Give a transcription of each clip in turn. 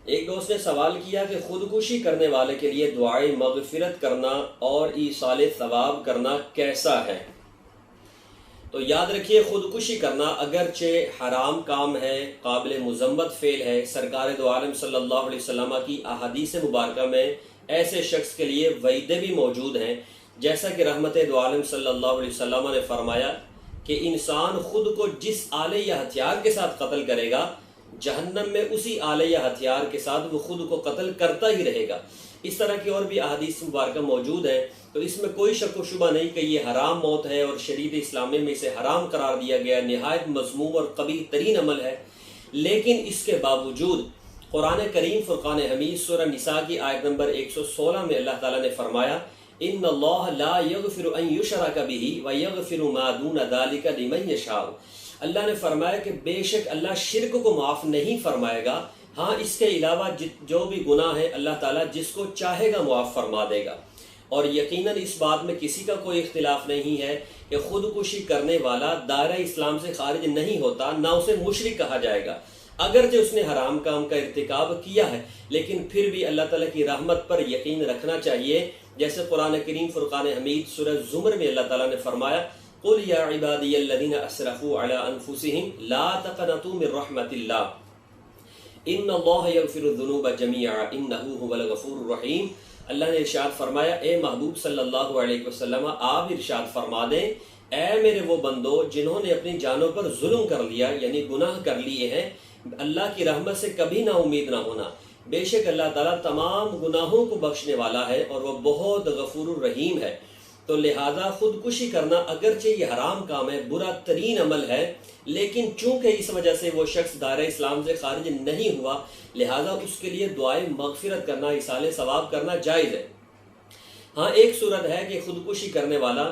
ایک دوست نے سوال کیا کہ خودکشی کرنے والے کے لیے دعائے مغفرت کرنا اور ایصال ثواب کرنا کیسا ہے؟ تو یاد رکھیے، خودکشی کرنا اگرچہ حرام کام ہے، قابل مذمت فعل ہے، سرکار دو عالم صلی اللہ علیہ وسلم کی احادیث مبارکہ میں ایسے شخص کے لیے وعیدیں بھی موجود ہیں، جیسا کہ رحمت دو عالم صلی اللہ علیہ وسلم نے فرمایا کہ انسان خود کو جس آلے یا ہتھیار کے ساتھ قتل کرے گا، جہنم میں اسی آلے یا ہتھیار کے ساتھ وہ خود کو قتل کرتا ہی رہے گا۔ اس طرح کی اور بھی احادیث مبارکہ موجود ہیں، تو اس میں کوئی شک و شبہ نہیں کہ یہ حرام موت ہے اور شریعت اسلامیہ میں اسے حرام قرار دیا گیا، نہایت مذموم اور قبیح ترین عمل ہے۔ لیکن اس کے باوجود قرآن کریم فرقان حمید سورہ نساء کی آیت نمبر 116 میں اللہ تعالیٰ نے فرمایا، ان اللہ لا یغفر ان یشرک بہ ویغفر ما دون ذلک لمن یشاء۔ اللہ نے فرمایا کہ بے شک اللہ شرک کو معاف نہیں فرمائے گا، ہاں اس کے علاوہ جو بھی گناہ ہے اللہ تعالیٰ جس کو چاہے گا معاف فرما دے گا۔ اور یقیناً اس بات میں کسی کا کوئی اختلاف نہیں ہے کہ خودکشی کرنے والا دائرہ اسلام سے خارج نہیں ہوتا، نہ اسے مشرک کہا جائے گا، اگرچہ اس نے حرام کام کا ارتکاب کیا ہے، لیکن پھر بھی اللہ تعالیٰ کی رحمت پر یقین رکھنا چاہیے۔ جیسے قرآن کریم فرقان حمید سورہ زمر میں اللہ تعالیٰ نے فرمایا، قل یا عبادی الذین اسرفوا علی انفسہم لا تقنطوا من رحمت اللہ ان اللہ یغفر الذنوب جمیعا انہ هو الغفور الرحیم۔ اللہ نے ارشاد فرمایا، اے محبوب صلی اللہ علیہ وسلم، آپ ارشاد فرما دیں، اے میرے وہ بندو جنہوں نے اپنی جانوں پر ظلم کر لیا، یعنی گناہ کر لیے ہیں، اللہ کی رحمت سے کبھی نا امید نہ ہونا۔ بے شک اللہ تعالیٰ تمام گناہوں کو بخشنے والا ہے اور وہ بہت غفور الرحیم ہے۔ تو لہٰذا خودکشی کرنا اگرچہ یہ حرام کام ہے، برا ترین عمل ہے، لیکن چونکہ اس وجہ سے وہ شخص دائرہ اسلام سے خارج نہیں ہوا، لہٰذا اس کے لیے دعائے مغفرت کرنا، ایصال ثواب کرنا جائز ہے۔ ہاں ایک صورت ہے کہ خودکشی کرنے والا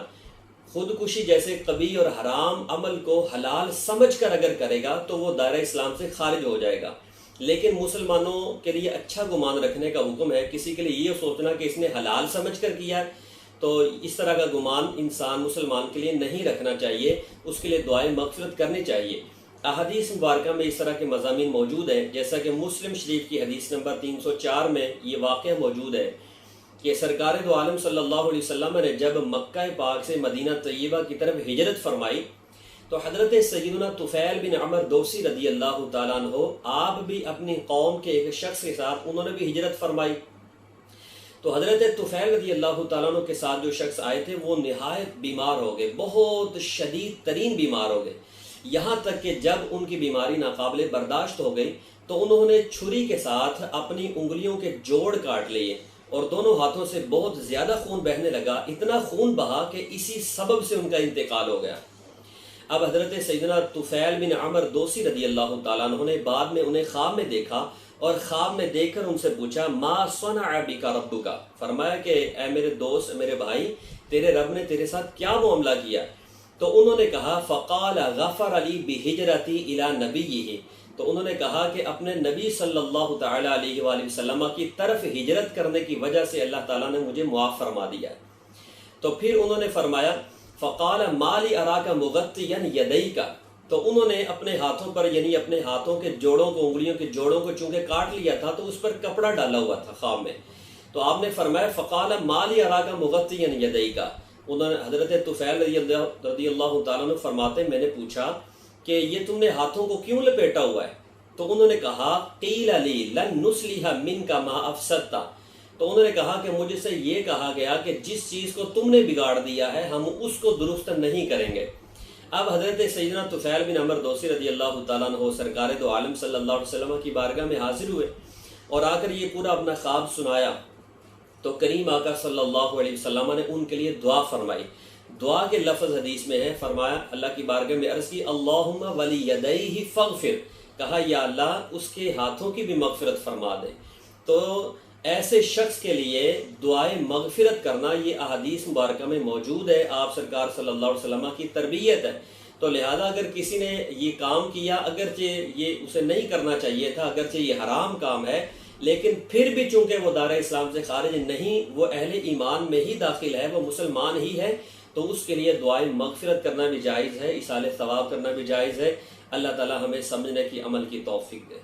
خودکشی جیسے قبیح اور حرام عمل کو حلال سمجھ کر اگر کرے گا تو وہ دائرہ اسلام سے خارج ہو جائے گا، لیکن مسلمانوں کے لیے اچھا گمان رکھنے کا حکم ہے۔ کسی کے لیے یہ سوچنا کہ اس نے حلال سمجھ کر کیا ہے، تو اس طرح کا گمان انسان مسلمان کے لیے نہیں رکھنا چاہیے، اس کے لیے دعائیں مغفرت کرنی چاہیے۔ احادیث مبارکہ میں اس طرح کے مضامین موجود ہیں، جیسا کہ مسلم شریف کی حدیث نمبر 304 میں یہ واقعہ موجود ہے کہ سرکار دو عالم صلی اللہ علیہ وسلم نے جب مکہ پاک سے مدینہ طیبہ کی طرف ہجرت فرمائی تو حضرت سیدنا طفیل بن عمر دوسی رضی اللہ تعالیٰ عنہ، آپ بھی اپنی قوم کے ایک شخص کے ساتھ انہوں نے بھی ہجرت فرمائی۔ تو حضرت طفیل رضی اللہ تعالیٰ عنہ کے ساتھ جو شخص آئے تھے وہ نہایت بیمار ہو گئے، بہت شدید ترین بیمار ہو گئے، یہاں تک کہ جب ان کی بیماری ناقابل برداشت ہو گئی تو انہوں نے چھری کے ساتھ اپنی انگلیوں کے جوڑ کاٹ لیے اور دونوں ہاتھوں سے بہت زیادہ خون بہنے لگا، اتنا خون بہا کہ اسی سبب سے ان کا انتقال ہو گیا۔ اب حضرت سیدنا طفیل بن عمر دوسی رضی اللہ تعالیٰ عنہ نے بعد میں انہیں خواب میں دیکھا اور خواب میں دیکھ کر ان سے پوچھا، ما صنع بک ربک، فرمایا کہ اے میرے دوست، میرے بھائی، تیرے رب نے تیرے ساتھ کیا معاملہ کیا؟ تو انہوں نے کہا، فقال غفر علی بہجرتی الی نبیہ، تو انہوں نے کہا کہ اپنے نبی صلی اللہ تعالی علیہ وآلہ وسلم کی طرف ہجرت کرنے کی وجہ سے اللہ تعالیٰ نے مجھے معاف فرما دیا۔ تو پھر انہوں نے فرمایا، فقال ما لی اراک مغطیا یدیک، تو انہوں نے اپنے ہاتھوں پر، یعنی اپنے ہاتھوں کے جوڑوں کو، انگلیوں کے جوڑوں کو چونکہ کاٹ لیا تھا تو اس پر کپڑا ڈالا ہوا تھا خواب میں، تو آپ نے فرمایا، فقال ما لی اراک مغطیا یدیک، انہوں نے حضرت طفیل رضی اللہ تعالیٰ عنہ فرماتے میں نے پوچھا کہ یہ تم نے ہاتھوں کو کیوں لپیٹا ہوا ہے؟ تو انہوں نے کہا، قیل لی لن نصلح منک ما افسدت، تو انہوں نے کہا کہ مجھ سے یہ کہا گیا کہ جس چیز کو تم نے بگاڑ دیا ہے ہم اس کو درست نہیں کریں گے۔ اب حضرت سیدنا طفیل بن عمر دوسی رضی اللہ تعالیٰ عنہ سرکار دو عالم صلی اللہ علیہ وسلم کی بارگاہ میں حاضر ہوئے اور آ کر یہ پورا اپنا خواب سنایا، تو کریم آقا صلی اللہ علیہ وسلم نے ان کے لیے دعا فرمائی۔ دعا کے لفظ حدیث میں ہے، فرمایا اللہ کی بارگاہ میں عرض کی، اللہم ولیدیہ فاغفر، کہا یا اللہ اس کے ہاتھوں کی بھی مغفرت فرما دے۔ تو ایسے شخص کے لیے دعائے مغفرت کرنا یہ احادیث مبارکہ میں موجود ہے، آپ سرکار صلی اللہ علیہ وسلم کی تربیت ہے۔ تو لہذا اگر کسی نے یہ کام کیا، اگرچہ یہ اسے نہیں کرنا چاہیے تھا، اگرچہ یہ حرام کام ہے، لیکن پھر بھی چونکہ وہ دائرہ اسلام سے خارج نہیں، وہ اہل ایمان میں ہی داخل ہے، وہ مسلمان ہی ہے، تو اس کے لیے دعائے مغفرت کرنا بھی جائز ہے، ایصال ثواب کرنا بھی جائز ہے۔ اللہ تعالی ہمیں سمجھنے کی، عمل کی توفیق دے۔